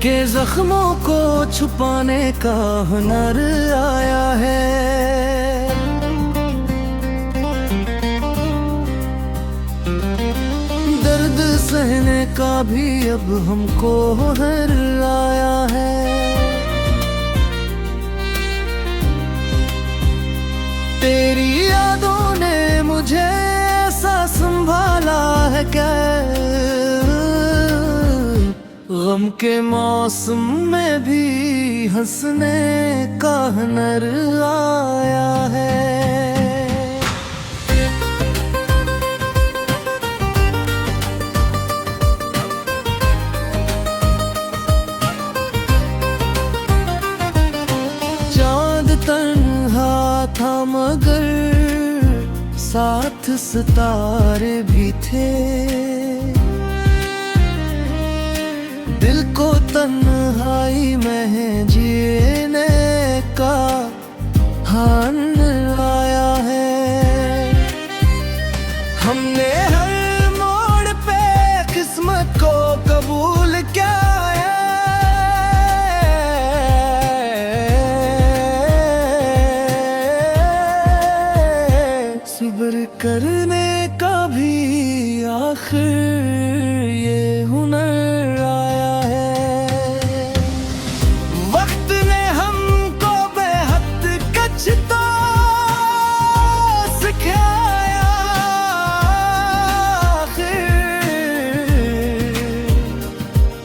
के जख्मों को छुपाने का हुनर आया है। दर्द सहने का भी अब हमको हुनर आया है। तेरी यादों ने मुझे ऐसा संभाला है क्या, गम के मौसम में भी हंसने का हुनर आया है। चांद तन्हा था मगर साथ सितारे भी थे। दिल को तन्हाई में जीने का हुनर आया है। हमने हर मोड़ पे किस्मत को कबूल किया है। सब्र करने का भी आखिर ये हुनर आया है। वक्त ने हमको बेहद कुछ तो सिखाया,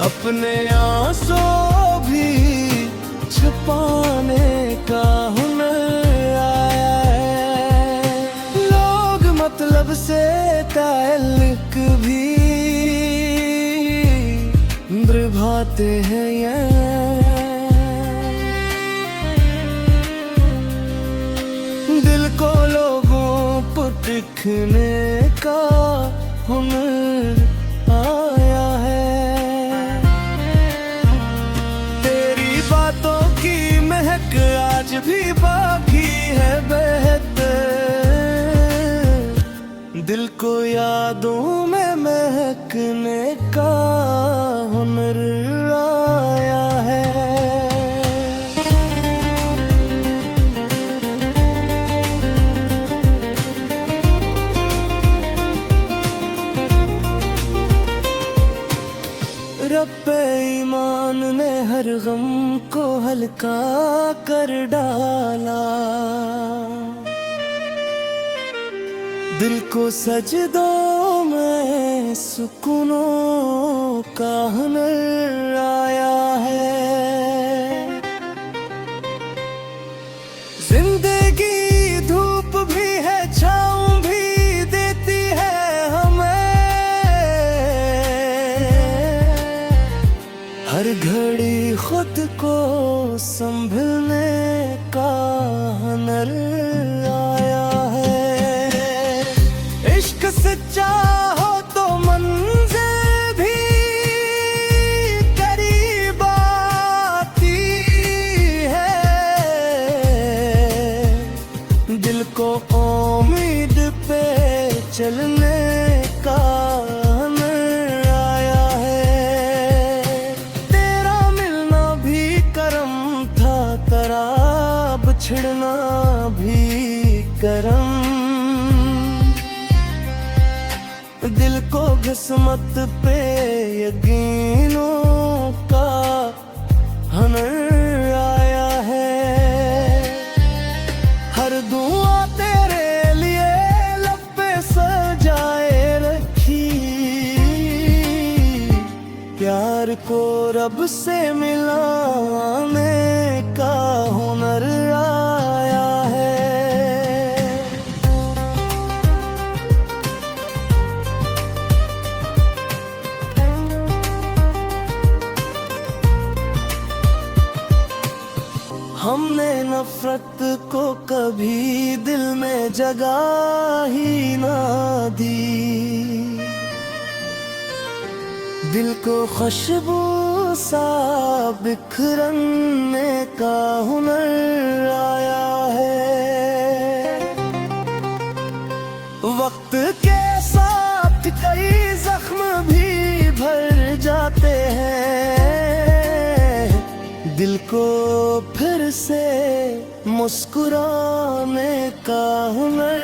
अपने आंसू भी छुपाने का हुनर आया है। लोग मतलब से ताल्लुक भी निभाते हैं दिल को लोगों पर दिखने का हुनर आया है। तेरी बातों की महक आज भी बाकी है बेहतर, दिल को यादों में महकने का हुनर आया है। रब्बे ईमान ने हर गम को हल्का कर डाला, दिल को सजदों में सुकूनों का हुनर आया है। जिंदगी धूप भी है छाँव भी देती है हमें, हर घड़ी खुद को संभलने का हुनर आया है। इश्क सच्चा हो तो मंज़िल भी करीब आती है, दिल को उम्मीद पे चलने का हुनर आया है। तेरा मिलना भी करम था, तेरा बिछड़ना भी करम, दिल को किस्मत पे यकीनों का हुनर आया है। हर दुआ तेरे लिए लब पे सजाए रखी, प्यार को रब से मिलाने का हुनर आया है। हमने नफरत को कभी दिल में जगह ही ना दी, दिल को खुशबू सा बिखरने का हुनर आया है। वक्त के साथ कई जख्म भी भर जाते हैं, दिल को फिर से मुस्कुराने का हुनर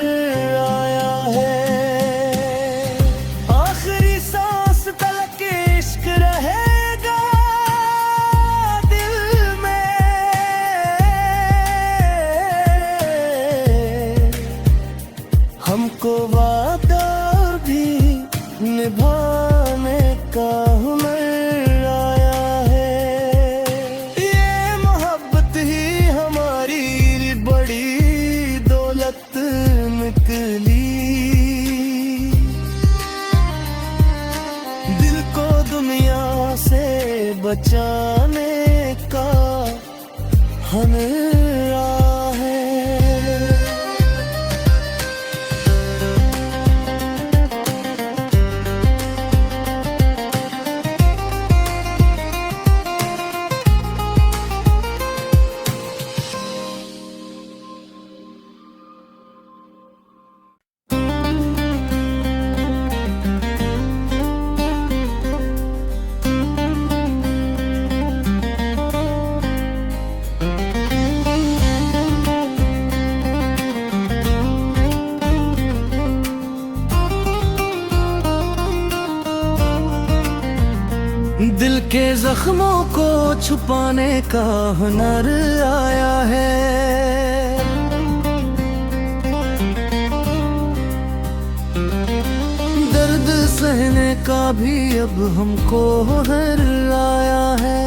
आया है। आखिरी सांस तक इश्क रहेगा दिल में, हमको वादा भी निभाने का हुनर निकली। दिल को दुनिया से बचाने का हुनर है। दिल के जख्मों को छुपाने का हुनर आया है। दर्द सहने का भी अब हमको हुनर आया है।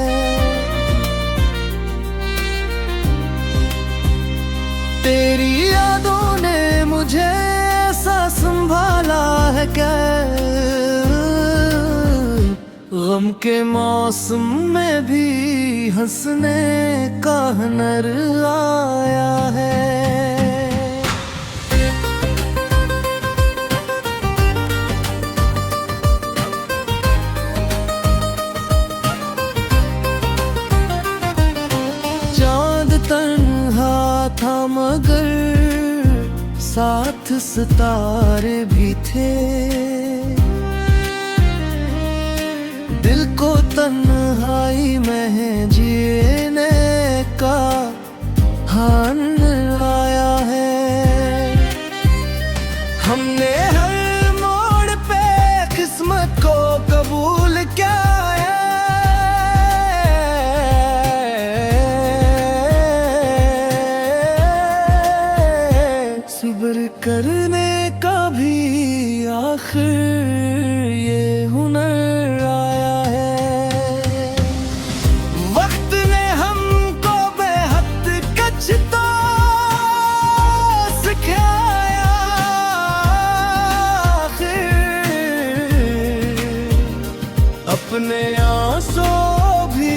तेरी यादों ने मुझे ऐसा संभाला है क्या, गम के मौसम में भी हंसने का हुनर आया है। चांद तन्हा था मगर साथ सितारे भी थे। दिल को तन्हाई में जीने का हुनर आया है। हमने हर मोड़ पे किस्मत को कबूल किया है। सब्र करने का भी आखिर ये हुनर अपने आंसू भी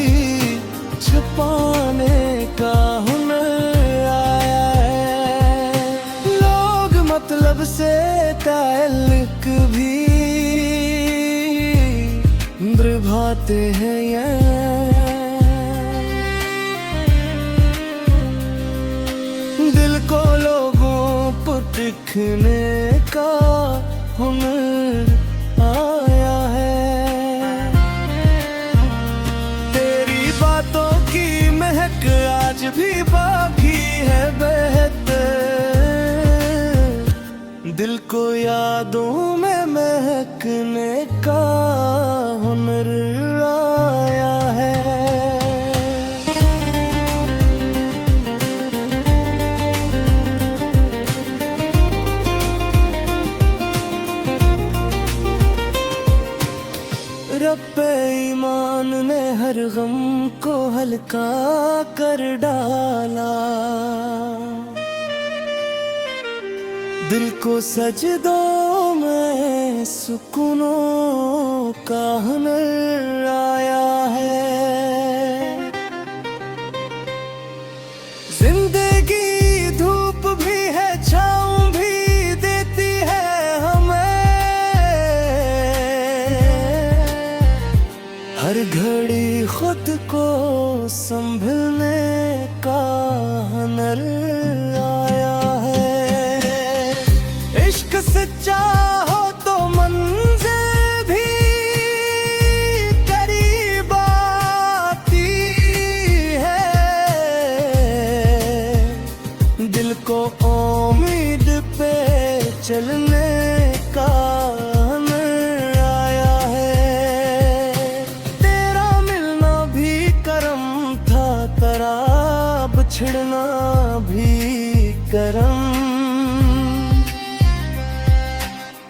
छुपाने का हुनर आया है। लोग मतलब से ताल्लुक भी निभाते हैं दिल को लोगों पर दिखने का हुनर आया है। आज भी बाकी है बेहतर, दिल को यादों में महकने का हुनर आया है। रब्बे ईमान ने हर गम को हल्का कर डाला। दिल को सजदों में सुकूनों का हुनर आया है। जिंदगी धूप भी है, छाँव भी देती है हमें। हर घड़ी खुद को संभलने का हुनर आया है। इश्क सच्चा हो तो मंजिल भी करीब आती है।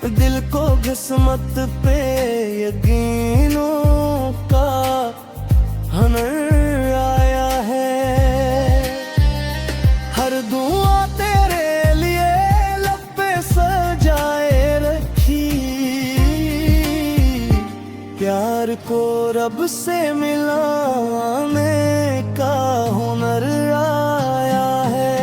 दिल को किस्मत पे यकीनों का हुनर आया है। हर दुआ तेरे लिए लब पे सजाए रखी, प्यार को रब से मिलाने का हुनर आया है।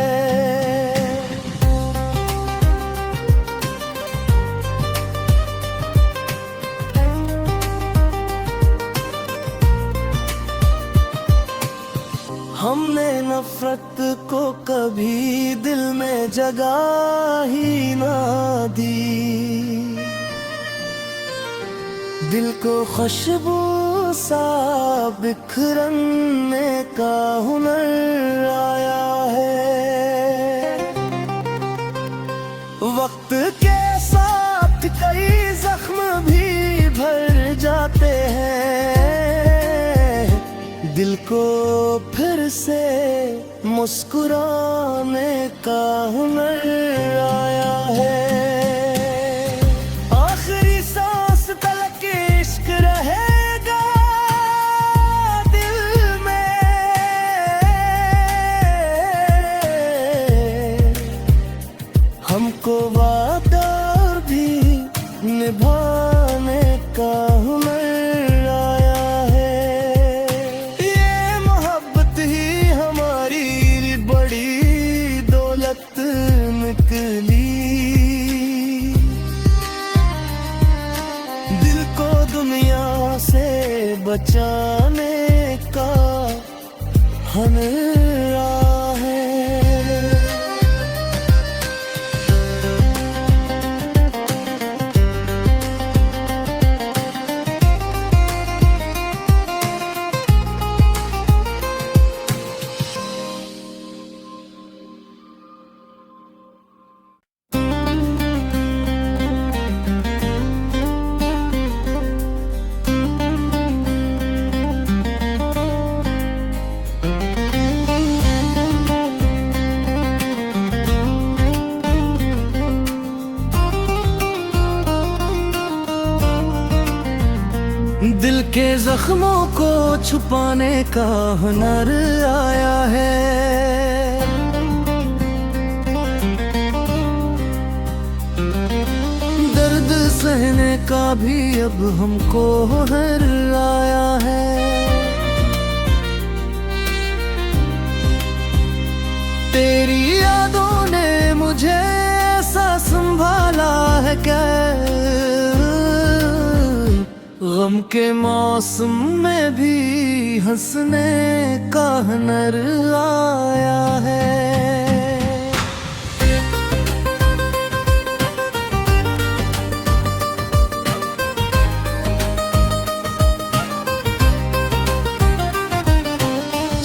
हमने नफरत को कभी दिल में जगह ही ना दी, दिल को खुशबू सा बिखरने का हुनर आया है। वक्त के साथ कई जख्म भी भर जाते हैं, दिल को फिर से मुस्कुराने का हुनर आया है। आखिरी सांस तक इश्क रहेगा दिल में, हमको वादा भी निभाने का हुनर निकली। दिल को दुनिया से बचाने का हुनर है। दिल के जख्मों को छुपाने का हुनर आया है। दर्द सहने का भी अब हमको हुनर आया है। तेरी यादों ने मुझे ऐसा संभाला है क्या, गम के मौसम में भी हंसने का हुनर आया है।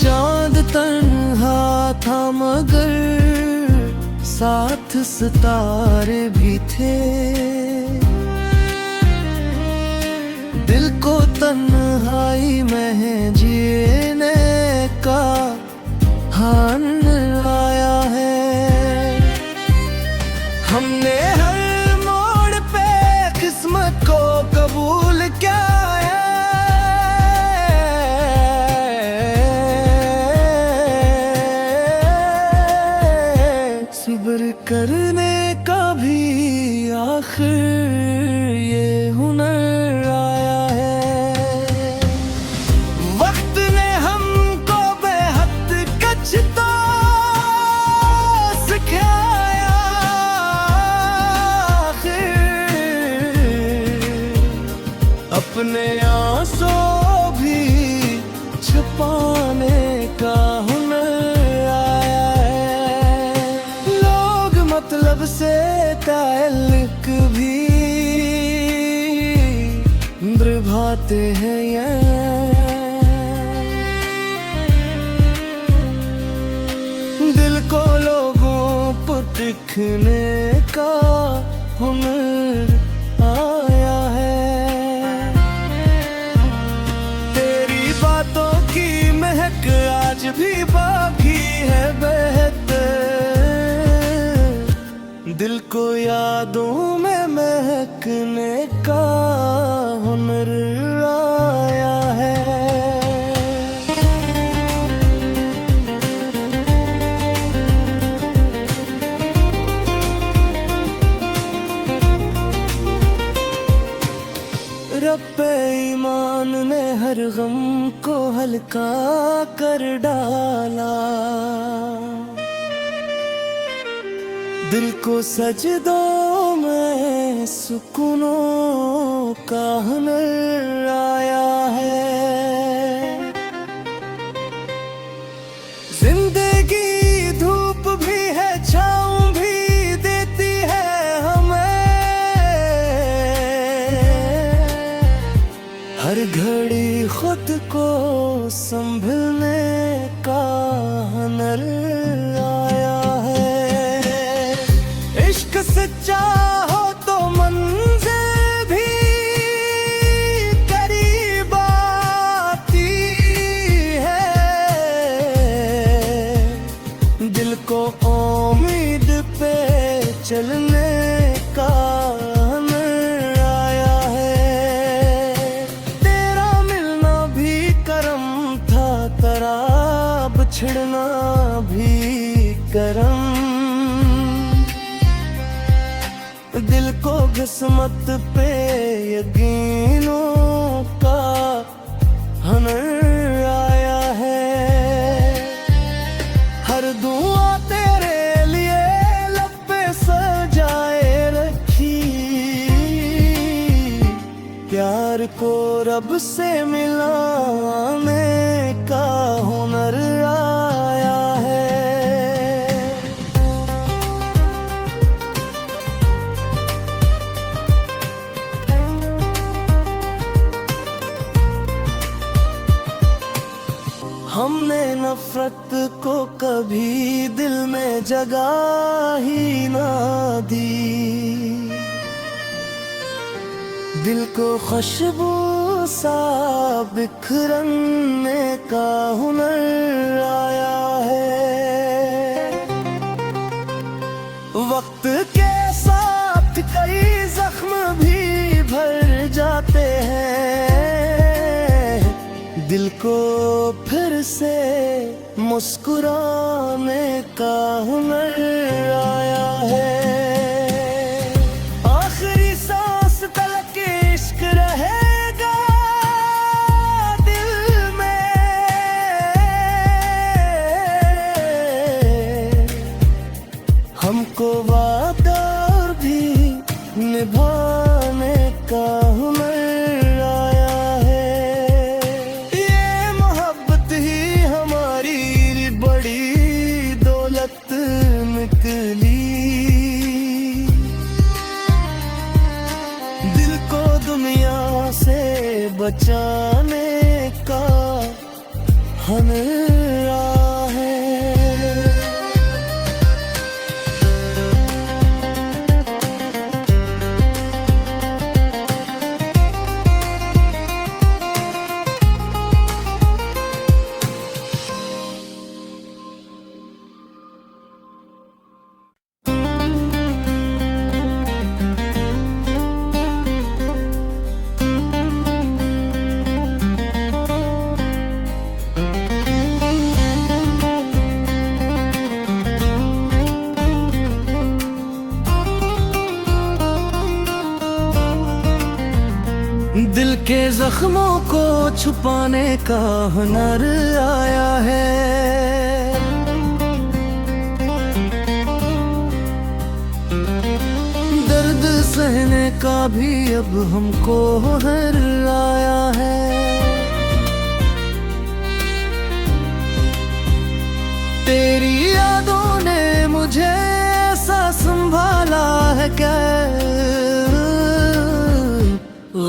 चांद तन्हा था मगर साथ सितारे भी थे, दिल को तन्हाई में जीने का हुनर आया है। हमने हर मोड़ पे किस्मत को कबूल किया है, सब्र करने का भी आखिर ये हुनर आया है। वक्त ने हमको बेहद कुछ तो सिखाया, अपने आंसू भी छुपाने का हुनर आया है। लोग मतलब से ताल्लुक भी निभाते हैं दिल को लोगों पर दिखने का हुनर आया है। तेरी बातों की महक आज भी बाकी है बेहतर, दिल को यादों में महकने का हुनर आया है। रब्बे ईमान ने हर गम को हल्का कर डाला, दिल को सजदों में सुकूनों का हुनर आया है। जिंदगी धूप भी है, छाँव भी देती है हमें, हर घड़ी खुद को संभलने का हुनर आया है। इश्क सच्चा हो तो मंजिल भी करीब आती है, दिल को उम्मीद पे चलने का हुनर आया है। तेरा मिलना भी करम था, तेरा बिछड़ना भी करम, दिल को किस्मत पे यकीनों का हुनर आया है। हर दुआ तेरे लिए लब पे सजाए रखी, प्यार को रब से मिलाने का हुनर आया है। हमने नफरत को कभी दिल में जगह ही ना दी, दिल को खुशबू सा बिखरने का हुनर आया है। वक्त के साथ कई जख्म भी भर जाते हैं, दिल को फिर से मुस्कुराने का हुनर आया है। आखिरी सांस तक इश्क रहेगा दिल में, हमको वादा भी निभाने का हुनर आया है। ये मोहब्बत ही हमारी बड़ी दौलत निकली, दिल को दुनिया से बचाने का हुनर आया है। दिल के जख्मों को छुपाने का हुनर आया है। दर्द सहने का भी अब हमको हुनर आया है। तेरी यादों ने मुझे ऐसा संभाला है क्या,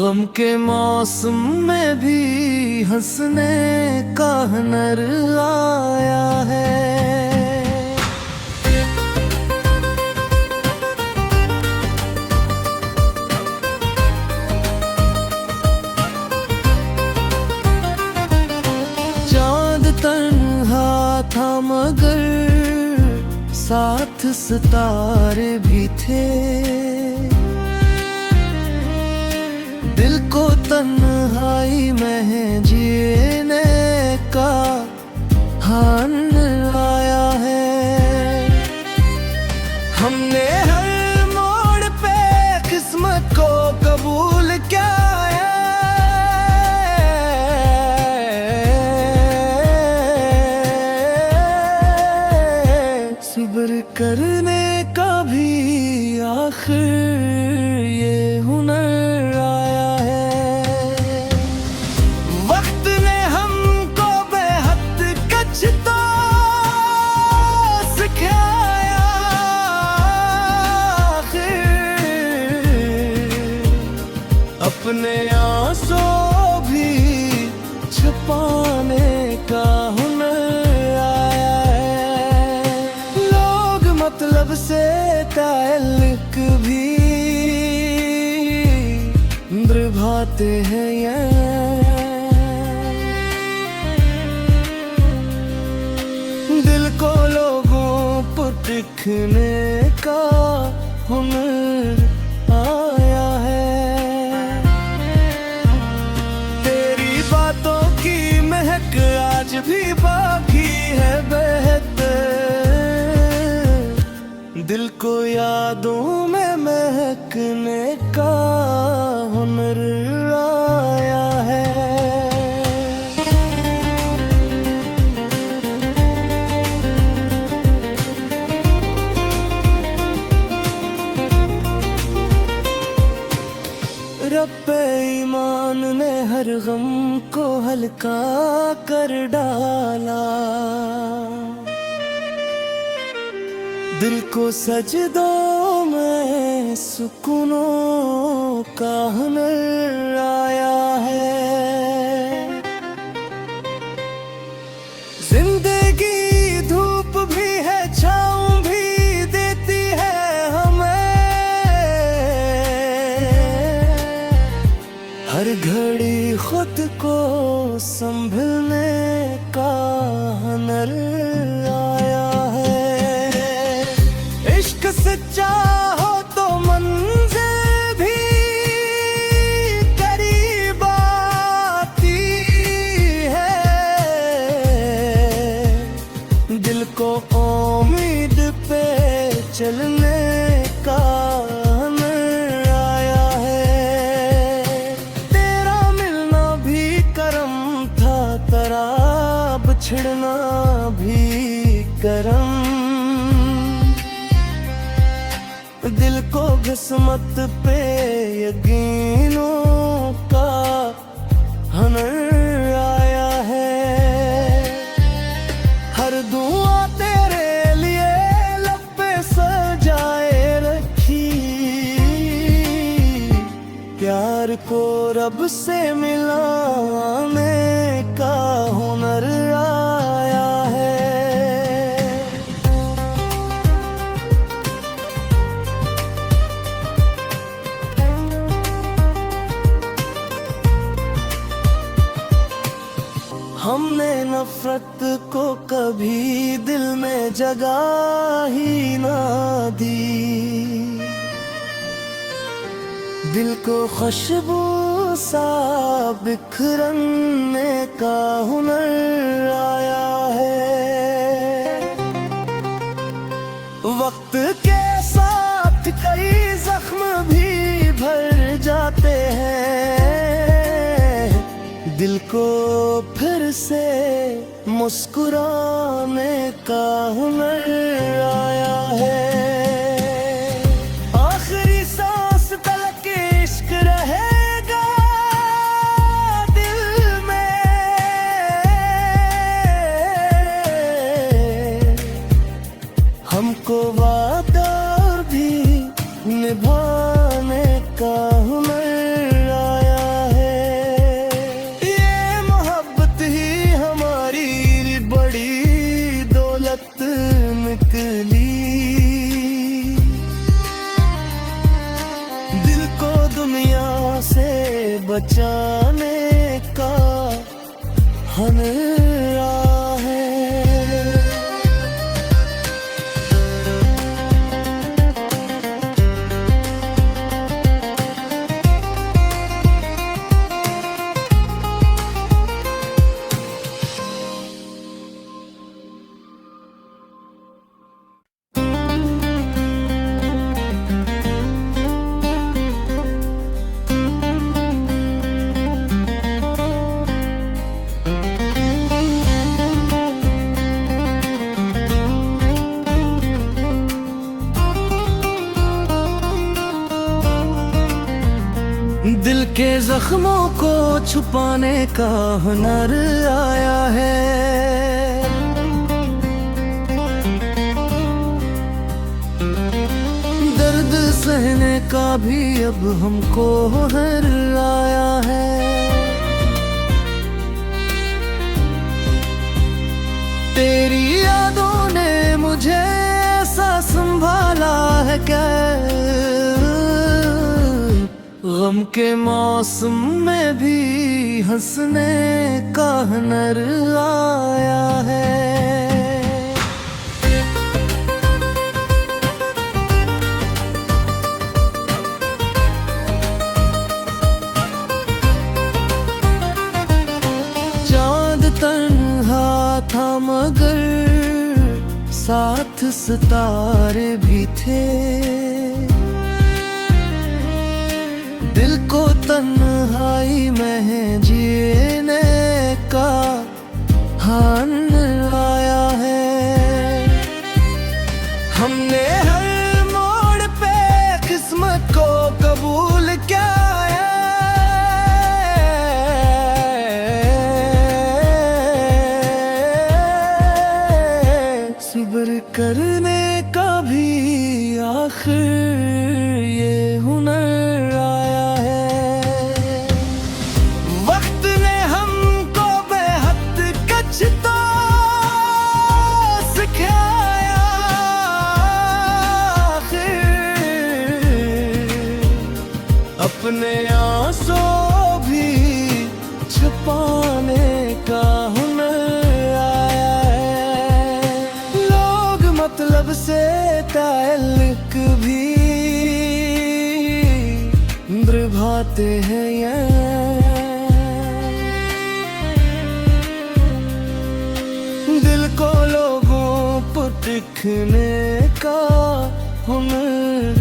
गम के मौसम में भी हंसने का हुनर आया है। चांद तन्हा था मगर सा साथ सितारे भी थे। दिल को तन्हाई में जीने का हान आया है। हमने हर मोड़ पे किस्मत को कबूल किया है। सब्र करने का भी आखिर ये हुनर आया है। वक्त ने हमको बेहद कुछ तो सिखाया। अपने आंसू भी छुपाने का हुनर आया है। लोग मतलब से ताल्लुक भी निभाते हैं दिल को लोगों पर टिकने का हुनर आया है। तेरी बातों की महक आज भी बाकी है बेहतर। दिल को यादों में महकने का हुनर आया है। रब्बे ईमान ने हर गम को हल्का कर डाला। दिल को सजदों में सुकूनों का हुनर आया है। जिंदगी धूप भी है छाँव भी देती है हमें। हर घड़ी खुद को संभलने का हुनर आया है। इश्क सच्चा हो तो मंज़िल भी करीब आती है। दिल को उम्मीद पे चलने का हुनर आया है। तेरा मिलना भी करम था, तेरा बिछड़ना भी करम। दिल को किस्मत पे यकीनों का हुनर आया है। हर दुआ तेरे लिए लब पे सजाए रखी। प्यार को रब से मिलाने का हुनर आया है। हमने नफरत को कभी दिल में जगह ही ना दी। दिल को खुशबू सा बिखरने का हुनर आया है। वक्त के साथ कई जख्म भी भर जाते हैं। दिल को फिर से मुस्कुराने का हुनर आया है। आखिरी सांस तक इश्क रहेगा दिल में। हमको वादा भी निभाने का हुनर आया है। ये मोहब्बत ही हमारी बड़ी दौलत निकली। दिल को दुनिया से बचाने का हुनर आया है। दिल के जख्मों को छुपाने का हुनर आया है। दर्द सहने का भी अब हमको हुनर आया है। तेरी यादों ने मुझे ऐसा संभाला है क्या, गम के मौसम में भी हंसने का हुनर आया है। चांद तन्हा था मगर साथ सितारे भी थे। दिल को तन्हाई में जीने का हुनर आया है। हमने हर मोड़ पे किस्मत को कबूल किया है। सब्र करने का भी आखिर ये हुनर आया है। वक्त ने हमको बेहद कुछ तो सिखाया आखिर। अपने आंसू भी छुपाने का हुनर आया है। लोग मतलब से ताल्लुक भी निभाते हैं दिल को लोगों पर दिखने का हुनर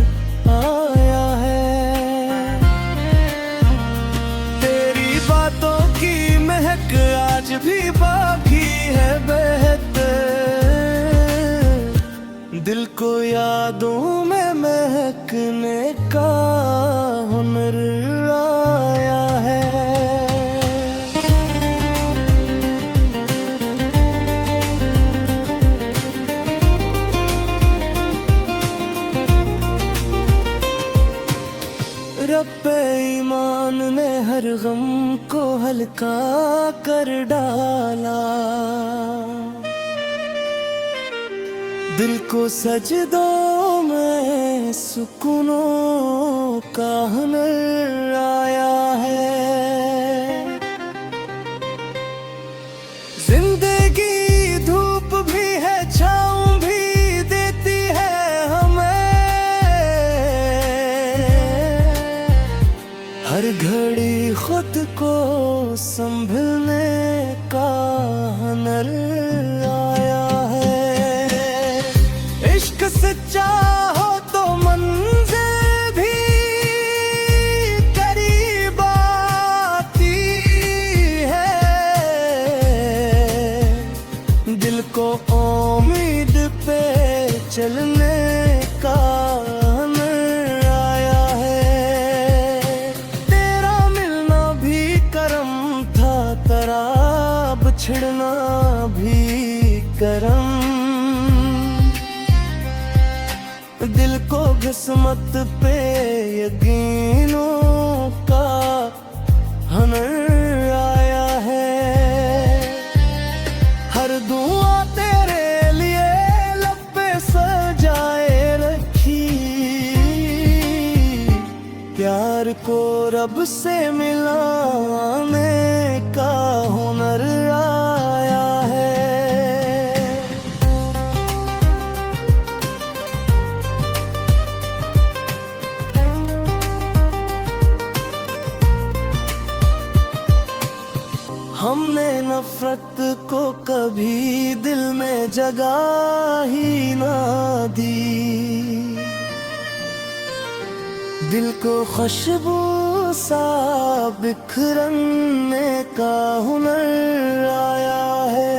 आया है। तेरी बातों की महक आज भी बाकी है बेहतर। दिल को यादों में महकने का हुनर आया है। रब्बे ईमान ने हर गम को हल्का कर डाला। दिल को सजदों में सुकूनों का हुनर आया है। जिंदगी धूप भी है छाँव भी देती है हमें। हर घड़ी खुद को संभलने का हुनर आया है। इश्क सच्चा हो तो मंज़िल भी करीब आती है। दिल को उम्मीद पे चलने का हुनर आया है। तेरा मिलना भी करम था, तेरा बिछड़ना भी करम। दिल को किस्मत पे यकीनों का हुनर आया है। हर दुआ तेरे लिए लब पे सजाए रखी। प्यार को रब से मिलाने का हुनर आया है। हमने नफरत को कभी दिल में जगह ही ना दी। दिल को खुशबू सा बिखरने का हुनर आया है।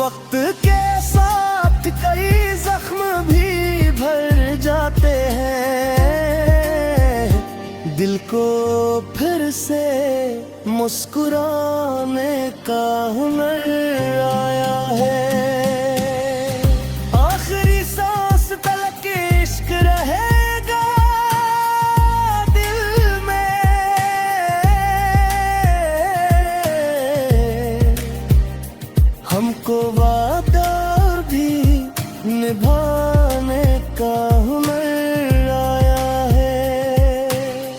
वक्त के साथ कई जख्म भी भर जाते हैं। दिल को फिर से मुस्कुराने का हुनर आया है। आखिरी सांस तक इश्क रहेगा दिल में, हमको वादा भी निभाने का हुनर आया है।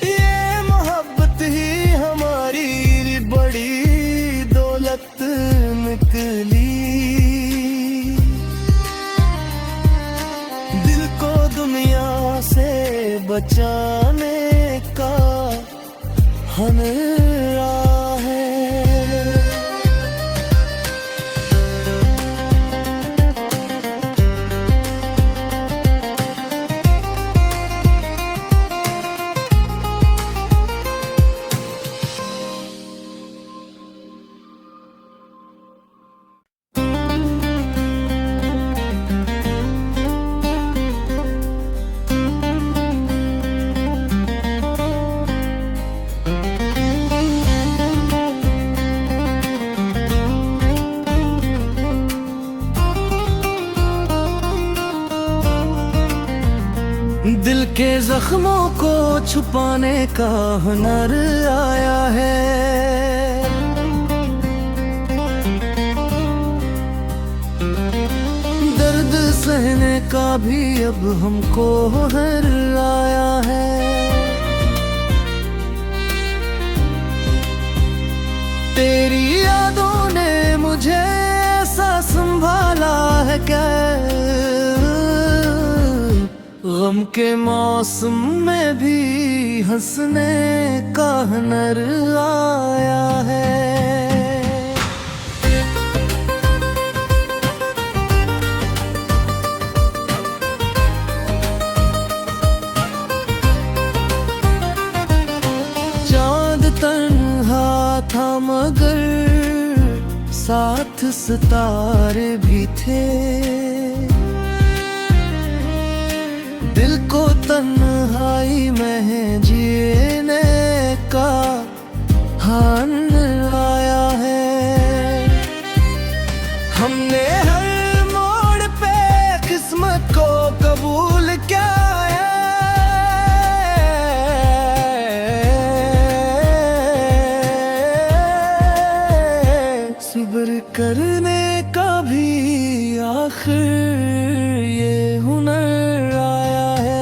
ये मोहब्बत ही हमारी बड़ी दौलत निकली। दिल को दुनिया से बचाने का हुनर आया है। दिल के जख्मों को छुपाने का हुनर आया है। दर्द सहने का भी अब हमको हुनर आया है। तेरी यादों ने मुझे ऐसा संभाला है क्या, गम के मौसम में भी हंसने का हुनर आया है। चांद तन्हा था मगर साथ सितारे भी थे। दिल को तन्हाई में जीने का हुनर आया है। हमने हर मोड़ पे किस्मत को कबूल किया है। सब्र करने का भी आखिर ये हुनर आया है।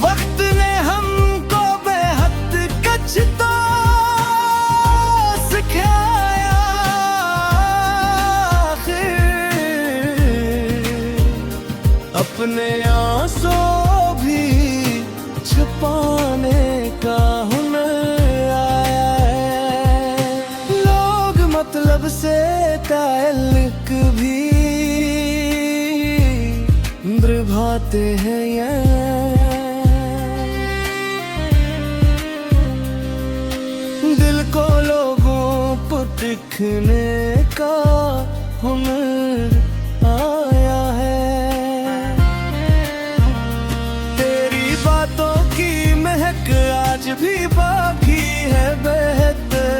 वक्त ने हमको बेहद कुछ तो सिखाया, अपने आंसू भी छुपाने का हुनर आया है। लोग मतलब से ताल्लुक भी निभाते हैं दिल को लोगों पर दिखने का हुनर आया है। तेरी बातों की महक आज भी बाकी है बेहतर,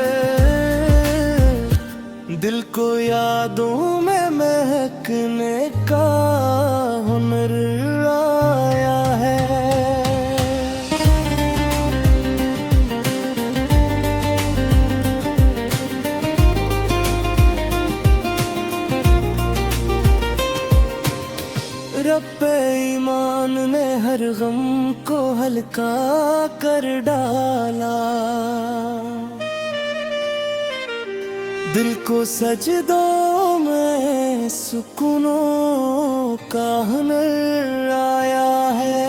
दिल को यादों में महकने का हुनर आया है। रब्बे ईमान ने हर गम को हल्का कर डाला, दिल को सजदों में सुकूनों का हुनर आया है।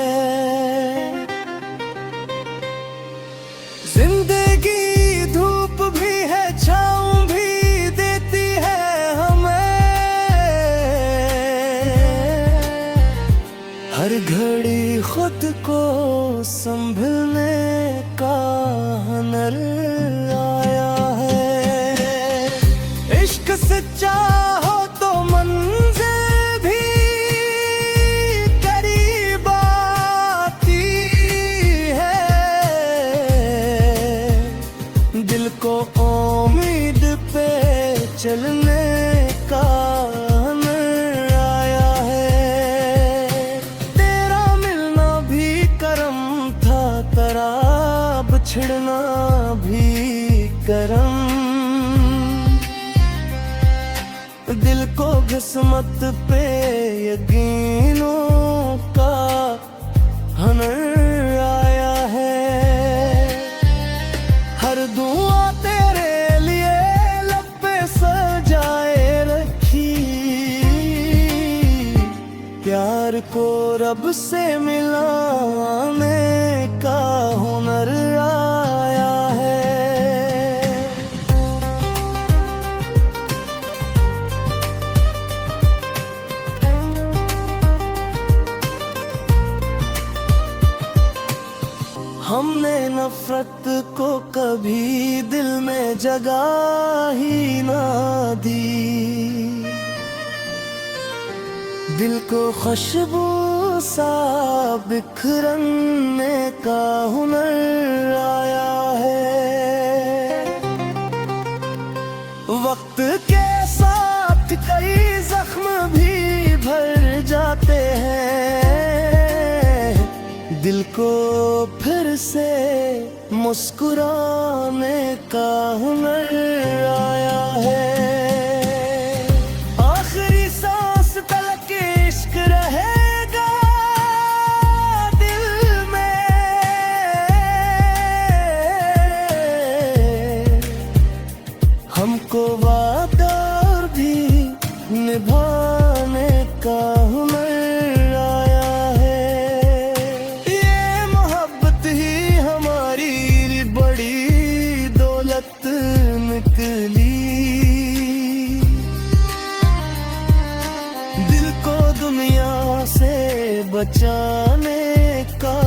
जिंदगी धूप भी है छाँव भी देती है हमें, हर घड़ी खुद को संभलने का हुनर आया है। इश्क सच्चा हो तो मंजिल भी करीब आती है, बिछड़ना भी करम, दिल को किस्मत पे यकीनों का हुनर आया है। हर दुआ तेरे लिए लब पे सजाए रखी, प्यार को रब से मिलाने का हुनर आया है। हमने नफरत को कभी दिल में जगह ही ना दी, दिल को खुशबू सा बिखरने का हुनर आया है। वक्त के साथ कई जख्म भी भर जाते हैं, दिल को फिर से मुस्कुराने का हुनर आया है। आखिरी सांस तक इश्क रहेगा दिल में, हमको वादा भी निभाने का हुनर निकली। दिल को दुनिया से बचाने का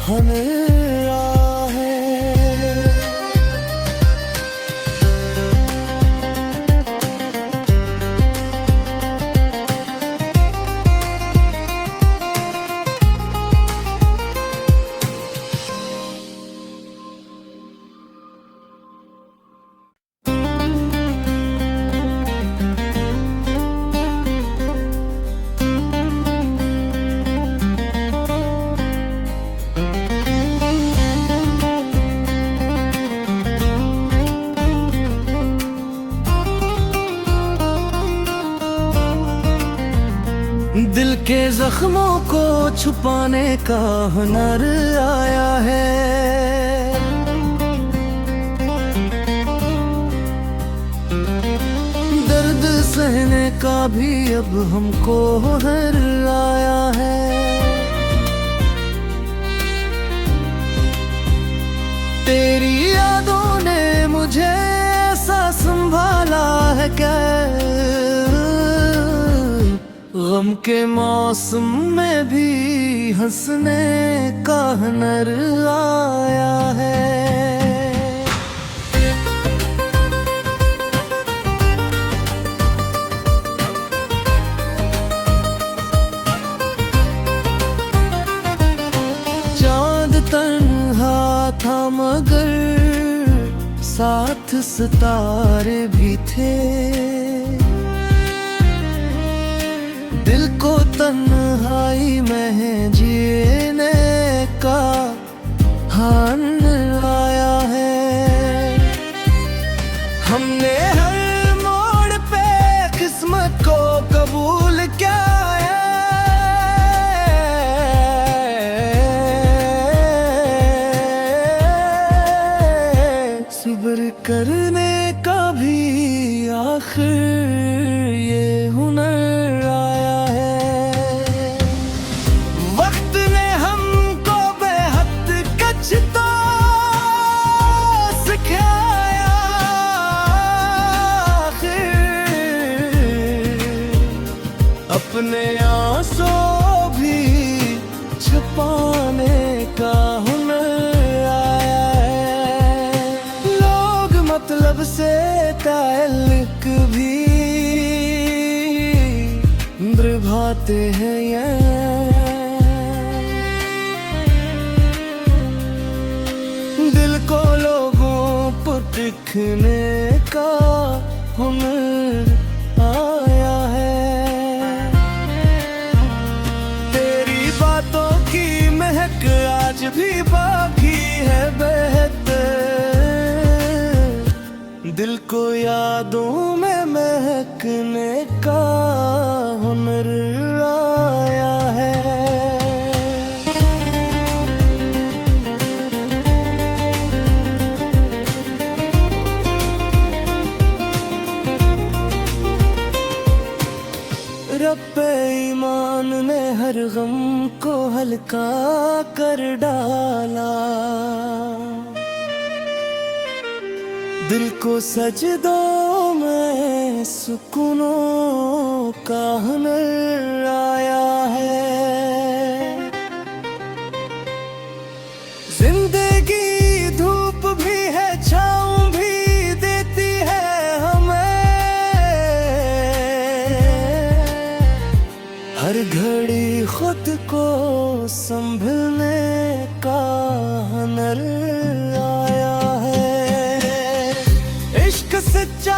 हुनर है। दिल के जख्मों को छुपाने का हुनर आया है। दर्द सहने का भी अब हमको हुनर आया है। तेरी यादों ने मुझे ऐसा संभाला है क्या, गम के मौसम में भी हंसने का हुनर आया है। चांद तन्हा था मगर साथ सितारे भी थे, दिल को तन्हाई में जीने का हुनर आया है। हमने हर मोड़ पे किस्मत को कबूल किया है, सब्र करने का भी आखिर ये हुनर आया है। वक्त ने हमको बेहद कुछ तो सिखाया, अपने आंसू भी छुपाने का हुनर आया है। लोग मतलब से ताल्लुक भी निभाते हैं दिल को लोगों पर दिखने का हुनर आया है। तेरी बातों की महक आज भी बाकी है। को यादों में महकने का हुनर आया है। रब्बे ईमान ने हर गम को हल्का कर डाला, दिल को सजदों में सुकूनों का हुनर आया है। जिंदगी धूप भी है, छाँव भी देती है हमें, हर घड़ी खुद को संभलने का हुनर आया है। इश्क सच्चा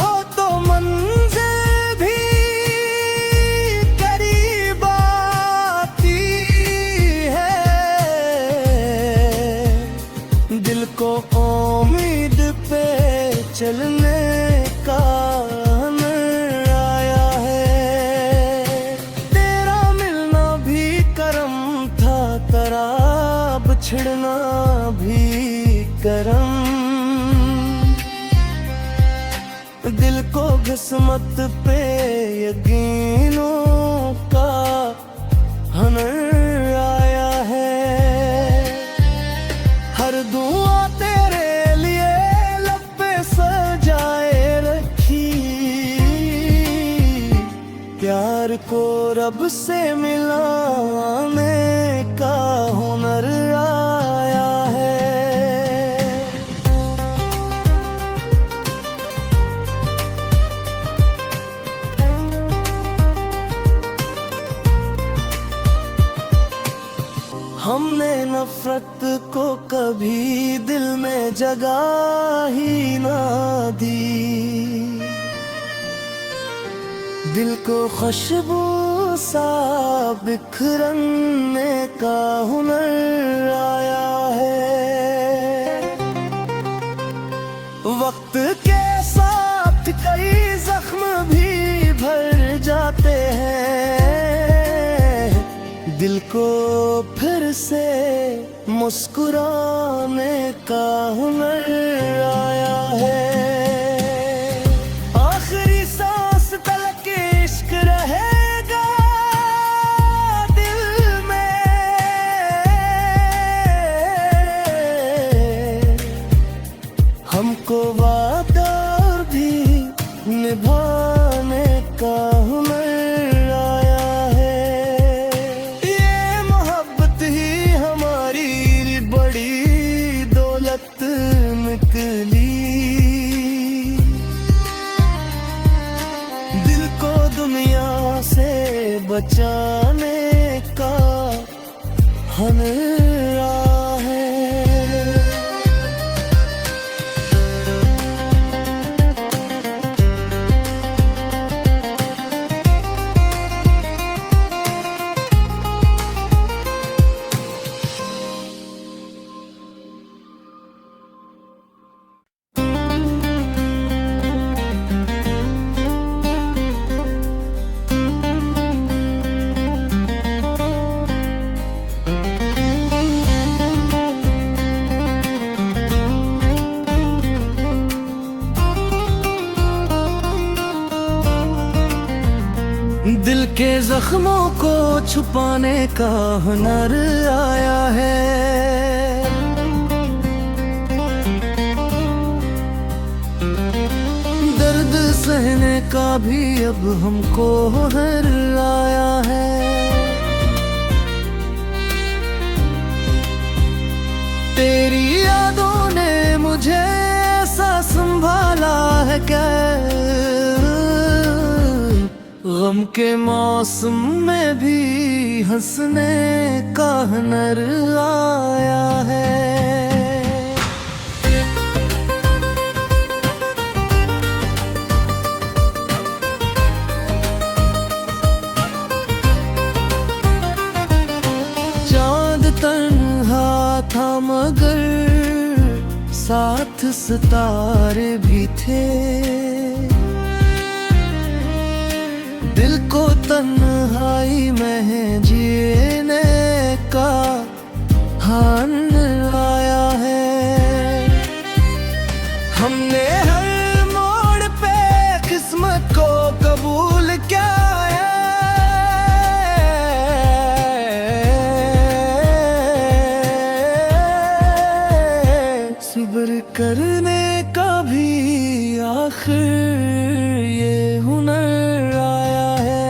हो तो मंज़िल भी करीब आती है, दिल को उम्मीद पे चलने का हुनर आया है। तेरा मिलना भी करम था, तेरा बिछड़ना भी करम, दिल को किस्मत पे यकीनों का हुनर आया है। हर दुआ तेरे लिए लब पे सजाए रखी, प्यार को रब से मिलाने का हुनर आया है। हमने नफरत को कभी दिल में जगह ही ना दी, दिल को खुशबू सा बिखरने का हुनर आया है। वक्त के साथ कई जख्म भी भर जाते हैं, दिल को फिर से मुस्कुराने का हुनर आया है। आखिरी सांस तक इश्क रहेगा दिल में, हमको वादा भी निभाने का हुनर आया है। ये मोहब्बत ही हमारी बड़ी दौलत निकली, दिल को दुनिया से बचाने का हुनर आया है। दिल के जख्मों को छुपाने का हुनर आया है। दर्द सहने का भी अब हमको हुनर आया है। तेरी यादों ने मुझे ऐसा संभाला है क्या, गम के मौसम में भी हंसने का हुनर आया है। चांद तन्हा था मगर साथ सितारे भी थे। दिल को तन्हाई में जीने का हान आया है। हमने हर मोड़ पे किस्मत को कबूल किया है। सब्र करने का भी आखिर ये हुनर आया है।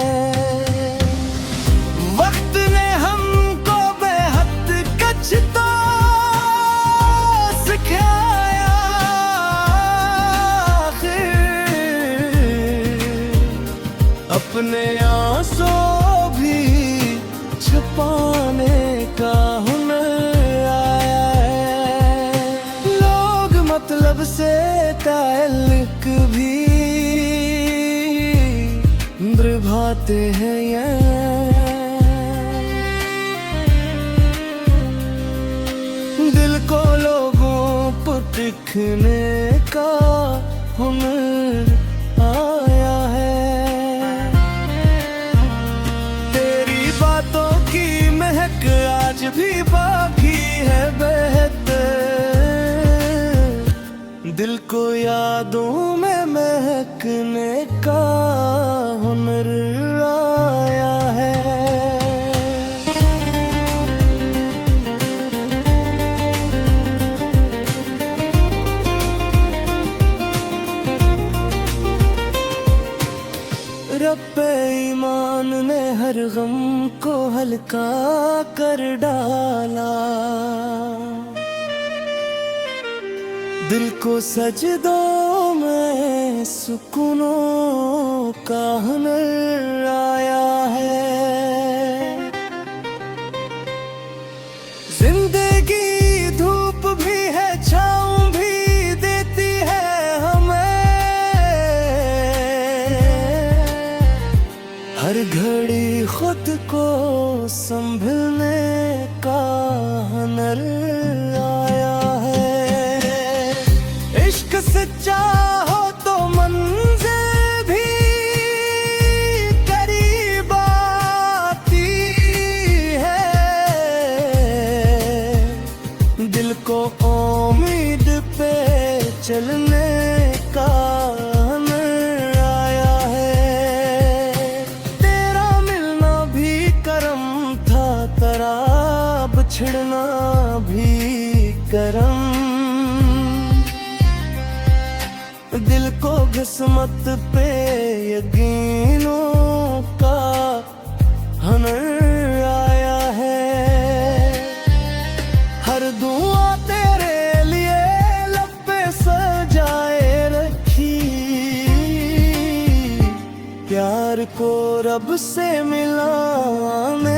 वक्त ने हमको बेहद कुछ तो सिखाया। अपने आंसू भी छुपाने का हुनर आया है। लोग मतलब से ताल्लुक भी निभाते हैं दिल को लोगों पर दिखने का हुनर आया है। तेरी बातों की महक आज भी बाकी है बेहतर। दिल को यादों में महकने का हुनर आया है। रब्बे ईमान ने हर गम को हल्का कर डाला। दिल को सजदों में सुकूनों का हुनर आया है। जिंदगी धूप भी है, छाँव भी देती है हमें। हर घड़ी खुद को संभलने का हुनर आया है। इश्क सच्चा हो तो मंजिल भी करीब आती है। दिल को उम्मीद पे चलने का हुनर आया है। तेरा मिलना भी करम था, तेरा बिछड़ना भी करम। दिल को किस्मत पे यकीनों का हुनर आया है। हर दुआ तेरे लिए लब पे सजाए रखी। प्यार को रब से मिलाने